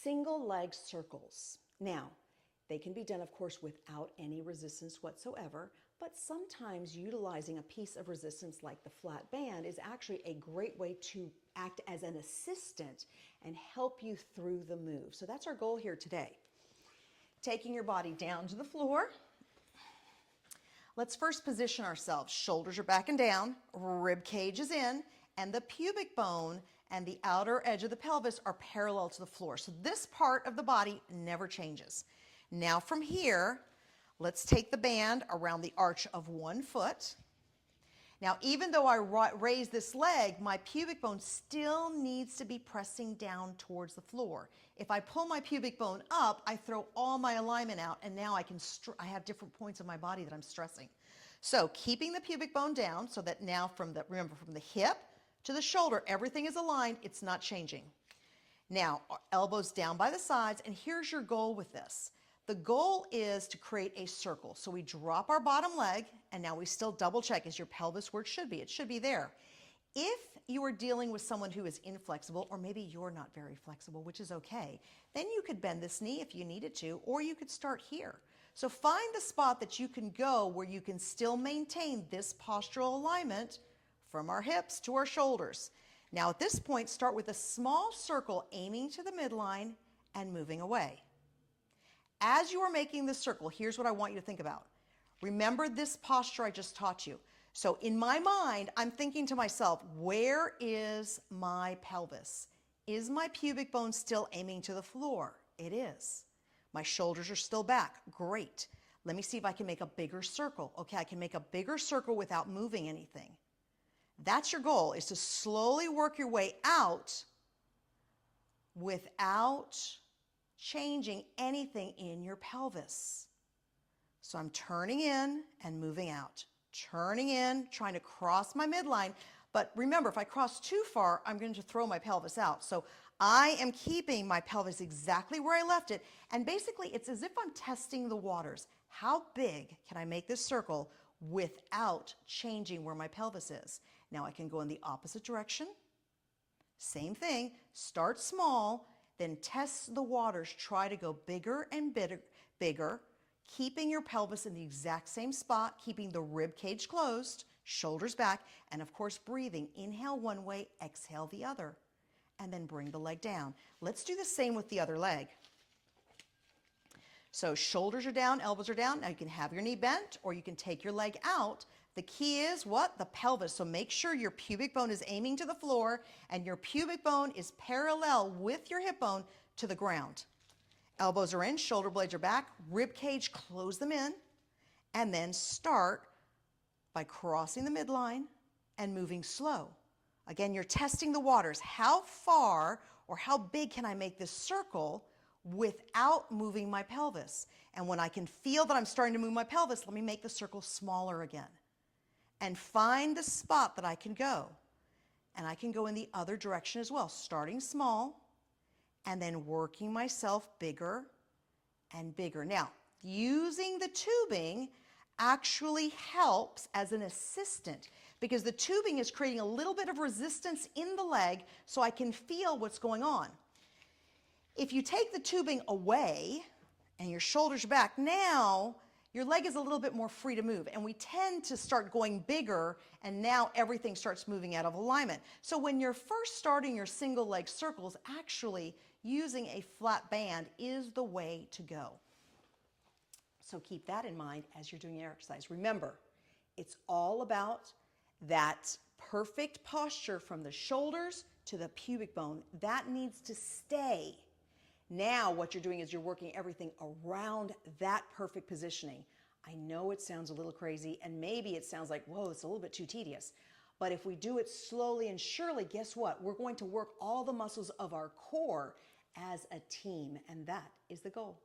single leg circles. Now, they can be done, of course, without any resistance whatsoever, but sometimes utilizing a piece of resistance like the flat band is actually a great way to act as an assistant and help you through the move. So that's our goal here today. Taking your body down to the floor. Let's first position ourselves. Shoulders are back and down, rib cage is in, and the pubic bone and the outer edge of the pelvis are parallel to the floor. So this part of the body never changes. Now from here, let's take the band around the arch of one foot. Now, even though I raise this leg, my pubic bone still needs to be pressing down towards the floor. If I pull my pubic bone up, I throw all my alignment out, and now I have different points of my body that I'm stressing. So keeping the pubic bone down so that now remember from the hip to the shoulder, everything is aligned, it's not changing. Now, elbows down by the sides, and here's your goal with this. The goal is to create a circle. So we drop our bottom leg, and now we still double check, is your pelvis where it should be? It should be there. If you are dealing with someone who is inflexible, or maybe you're not very flexible, which is okay, then you could bend this knee if you needed to, or you could start here. So find the spot that you can go where you can still maintain this postural alignment from our hips to our shoulders. Now at this point, start with a small circle aiming to the midline and moving away. As you are making this circle, here's what I want you to think about. Remember this posture I just taught you. So in my mind, I'm thinking to myself, where is my pelvis? Is my pubic bone still aiming to the floor? It is. My shoulders are still back. Great. Let me see if I can make a bigger circle. Okay, I can make a bigger circle without moving anything. That's your goal, is to slowly work your way out without changing anything in your pelvis. So I'm turning in and moving out. Turning in, trying to cross my midline. But remember, if I cross too far, I'm going to throw my pelvis out. So I am keeping my pelvis exactly where I left it. And basically, it's as if I'm testing the waters. How big can I make this circle without changing where my pelvis is? Now I can go in the opposite direction. Same thing. Start small. Then test the waters. Try to go bigger and bigger, keeping your pelvis in the exact same spot, keeping the rib cage closed, shoulders back, and of course breathing. Inhale one way, exhale the other, and then bring the leg down. Let's do the same with the other leg. So shoulders are down, elbows are down. Now you can have your knee bent or you can take your leg out. The key is what? The pelvis. So make sure your pubic bone is aiming to the floor and your pubic bone is parallel with your hip bone to the ground. Elbows are in, shoulder blades are back, rib cage, close them in, and then start by crossing the midline and moving slow. Again, you're testing the waters. How far or how big can I make this circle without moving my pelvis? And when I can feel that I'm starting to move my pelvis, let me make the circle smaller again. And find the spot that I can go. And I can go in the other direction as well, starting small and then working myself bigger and bigger. Now, using the tubing actually helps as an assistant because the tubing is creating a little bit of resistance in the leg so I can feel what's going on. If you take the tubing away and your shoulders are back, now your leg is a little bit more free to move, and we tend to start going bigger, and now everything starts moving out of alignment. So when you're first starting your single leg circles, actually using a flat band is the way to go. So keep that in mind as you're doing your exercise. Remember, it's all about that perfect posture from the shoulders to the pubic bone. That needs to stay. Now what you're doing is you're working everything around that perfect positioning. I know it sounds a little crazy and maybe it sounds like, whoa, it's a little bit too tedious. But if we do it slowly and surely, guess what? We're going to work all the muscles of our core as a team, and that is the goal.